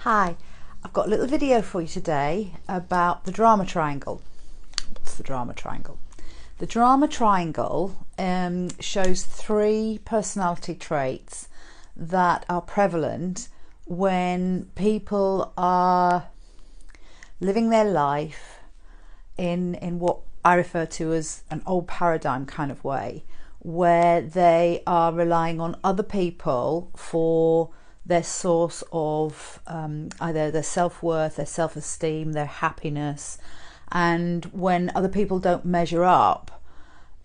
Hi, I've got a little video for you today about the drama triangle. What's the drama triangle? The drama triangle shows three personality traits that are prevalent when people are living their life in what I refer to as an old paradigm kind of way, where they are relying on other people for their source of either their self-worth, their self-esteem, their happiness. And when other people don't measure up,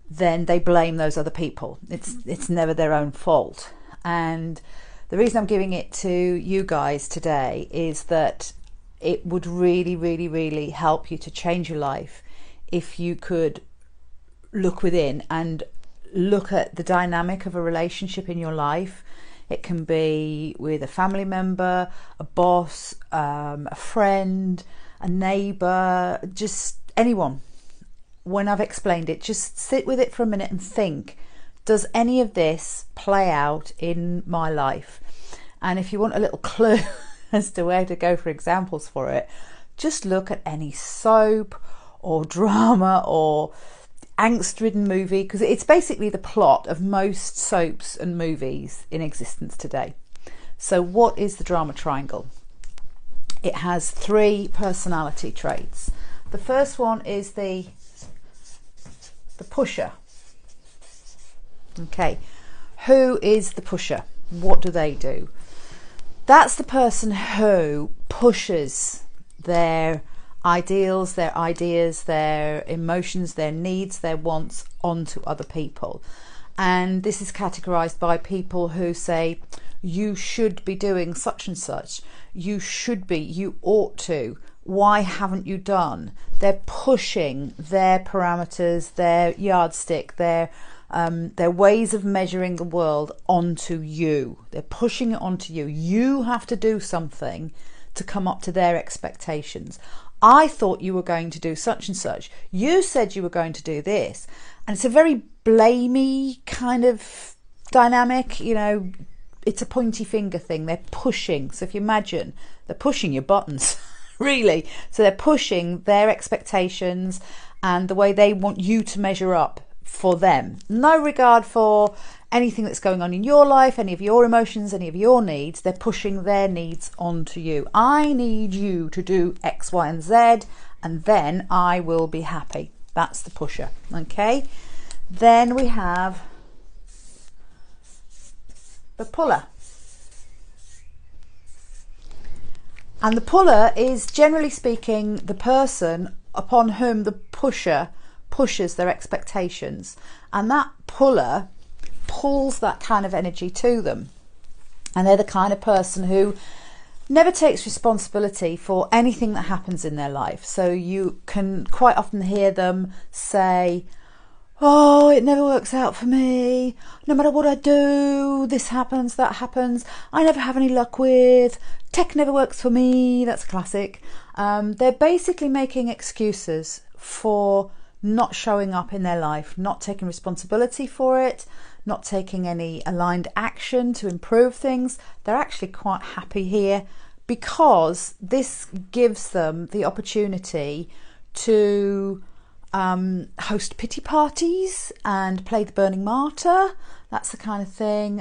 then they blame those other people. It's never their own fault. And the reason I'm giving it to you guys today is that it would really help you to change your life if you could look within and look at the dynamic of a relationship in your life. It can be with a family member, a boss, a friend, a neighbour, just anyone. When I've explained it, just sit with it for a minute and think, does any of this play out in my life? And if you want a little clue as to where to go for examples for it, just look at any soap or drama or angst-ridden movie, because it's basically the plot of most soaps and movies in existence today. So what is the drama triangle? It has three personality traits. The first one is the pusher. Okay, who is the pusher? What do they do? That's the person who pushes their ideals, their ideas, their emotions, their needs, their wants onto other people. And this is categorized by people who say, you should be doing such and such, you should be, you ought to, why haven't you done? They're pushing their parameters, their yardstick, their ways of measuring the world onto you. They're pushing it onto you. You have to do something to come up to their expectations. I thought you were going to do such and such. You said you were going to do this. And it's a very blamey kind of dynamic, you know, it's a pointy finger thing. They're pushing. So if you imagine, they're pushing your buttons, really. So they're pushing their expectations and the way they want you to measure up for them. No regard for anything that's going on in your life, any of your emotions, any of your needs. They're pushing their needs onto you. I need you to do X, Y, and Z, and then I will be happy. That's the pusher. Okay. Then we have the puller. And the puller is, generally speaking, the person upon whom the pusher pushes their expectations. And that puller pulls that kind of energy to them. And they're the kind of person who never takes responsibility for anything that happens in their life. So you can quite often hear them say, oh, it never works out for me. No matter what I do, this happens, that happens. I never have any luck with. Tech never works for me. That's a classic. They're basically making excuses for not showing up in their life, not taking responsibility for it, not taking any aligned action to improve things. They're actually quite happy here because this gives them the opportunity to host pity parties and play the burning martyr. That's the kind of thing.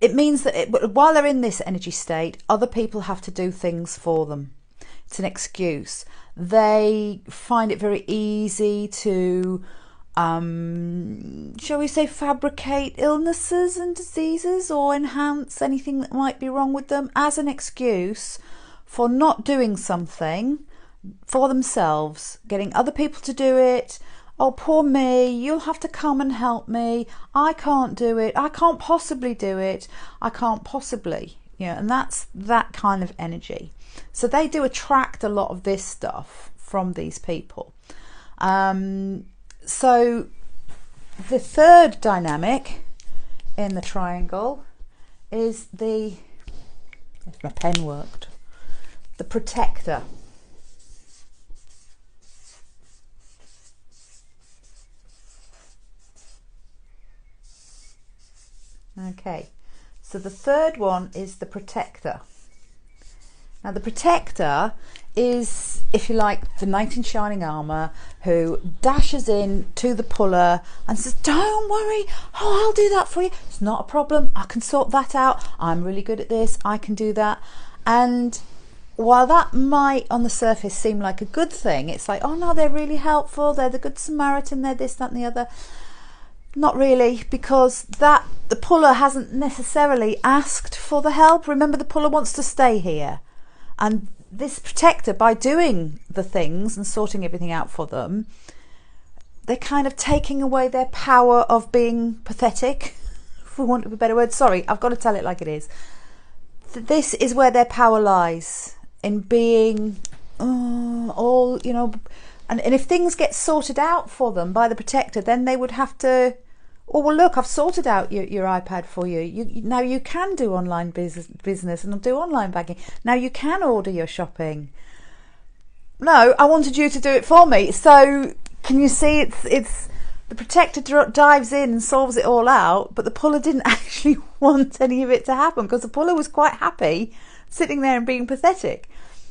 It means that while they're in this energy state, other people have to do things for them. It's an excuse. They find it very easy to, shall we say, fabricate illnesses and diseases or enhance anything that might be wrong with them as an excuse for not doing something for themselves, getting other people to do it. Oh, poor me, you'll have to come and help me. I can't do it. I can't possibly do it. I can't possibly. And that's that kind of energy. So they do attract a lot of this stuff from these people. So the third dynamic in the triangle is if my pen worked, the protector. Okay, So the third one is the protector. Now the protector is, if you like, the knight in shining armour who dashes in to the puller and says, don't worry, oh, I'll do that for you. It's not a problem. I can sort that out. I'm really good at this. I can do that. And while that might on the surface seem like a good thing, it's like, oh no, they're really helpful. They're the good Samaritan. They're this, that and the other. Not really, because the puller hasn't necessarily asked for the help. Remember, the puller wants to stay here. And this protector, by doing the things and sorting everything out for them, they're kind of taking away their power of being pathetic, for want of a better word. Sorry, I've got to tell it like it is. This is where their power lies, in being all, you know, and if things get sorted out for them by the protector, then they would have to, oh, well, look, I've sorted out your iPad for you. Now you can do online business and do online banking. Now you can order your shopping. No, I wanted you to do it for me. So can you see it's the protector dives in and solves it all out, but the puller didn't actually want any of it to happen because the puller was quite happy sitting there and being pathetic.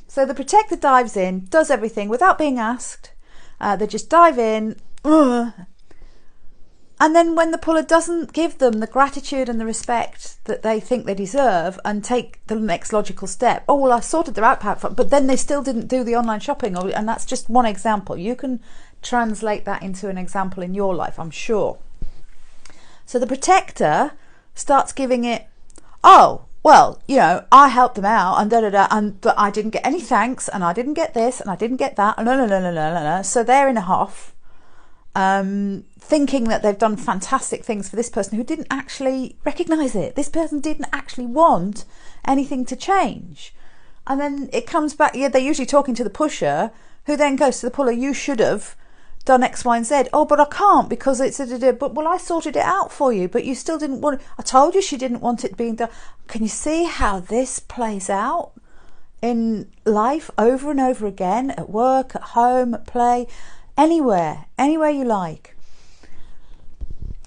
So the protector dives in, does everything without being asked. They just dive in. And then when the puller doesn't give them the gratitude and the respect that they think they deserve and take the next logical step, oh, well, I sorted their iPad, but then they still didn't do the online shopping. And that's just one example. You can translate that into an example in your life, I'm sure. So the protector starts giving it, oh, well, you know, I helped them out and but I didn't get any thanks and I didn't get this and I didn't get that. No. So they're in a huff, thinking that they've done fantastic things for this person who didn't actually recognise it. This person didn't actually want anything to change. And then it comes back, they're usually talking to the pusher, who then goes to the puller, you should have done X, Y and Z. Oh, but I can't because it's but well, I sorted it out for you, but you still didn't want it. I told you she didn't want it being done. Can you see how this plays out in life over and over again, at work, at home, at play, anywhere you like?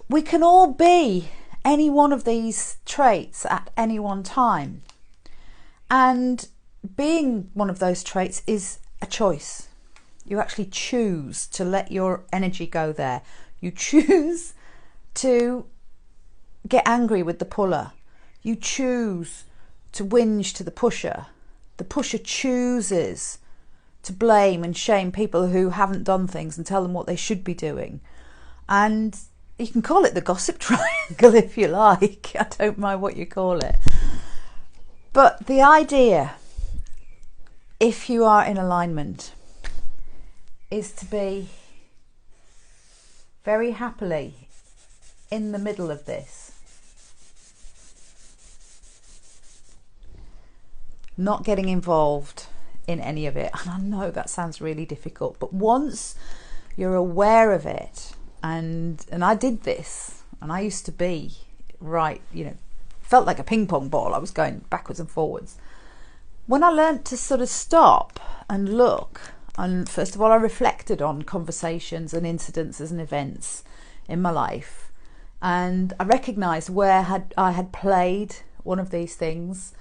We can all be any one of these traits at any one time. And being one of those traits is a choice. You actually choose to let your energy go there. You choose to get angry with the puller. You choose to whinge to the pusher. The pusher chooses to blame and shame people who haven't done things and tell them what they should be doing. And you can call it the gossip triangle if you like. I don't mind what you call it. But the idea, if you are in alignment, is to be very happily in the middle of this. Not getting involved in any of it. And I know that sounds really difficult, but once you're aware of it, and I did this, and I used to be felt like a ping pong ball. I was going backwards and forwards. When I learned to sort of stop and look, and first of all I reflected on conversations and incidences and events in my life, and I recognised where I had played one of these things,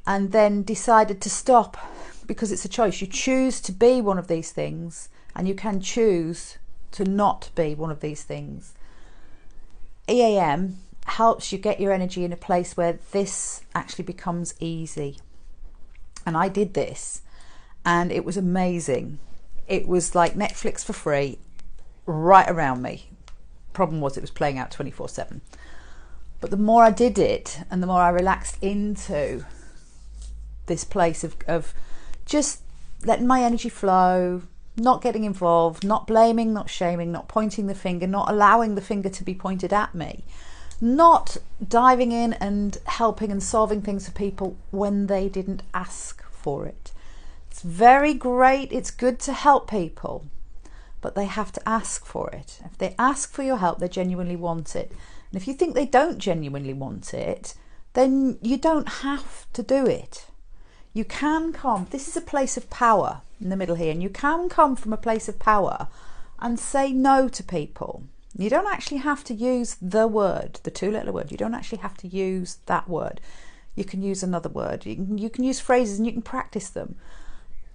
and then decided to stop, because it's a choice. You choose to be one of these things, and you can choose to not be one of these things. EAM helps you get your energy in a place where this actually becomes easy. And I did this, and it was amazing. It was like Netflix for free right around me. Problem was, it was playing out 24/7. But the more I did it, and the more I relaxed into this place of just letting my energy flow, not getting involved, not blaming, not shaming, not pointing the finger, not allowing the finger to be pointed at me, not diving in and helping and solving things for people when they didn't ask for it. It's very great, it's good to help people, but they have to ask for it. If they ask for your help, they genuinely want it. And if you think they don't genuinely want it, then you don't have to do it. You can come, this is a place of power in the middle here, and you can come from a place of power and say no to people. You don't actually have to use the word, the two-letter word. You don't actually have to use that word. You can use another word. You can use phrases and you can practice them.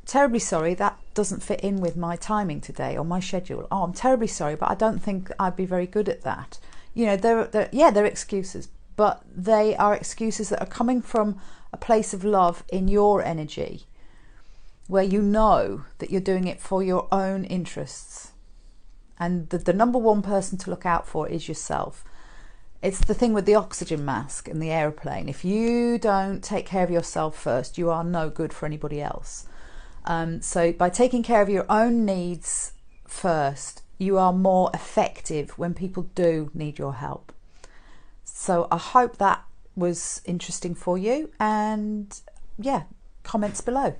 Terribly sorry, that doesn't fit in with my timing today or my schedule. Oh, I'm terribly sorry, but I don't think I'd be very good at that. You know, they're excuses, but they are excuses that are coming from a place of love in your energy, where you know that you're doing it for your own interests. And the number one person to look out for is yourself. It's the thing with the oxygen mask and the aeroplane. If you don't take care of yourself first, you are no good for anybody else. So by taking care of your own needs first, you are more effective when people do need your help. So I hope that was interesting for you. And yeah, comments below.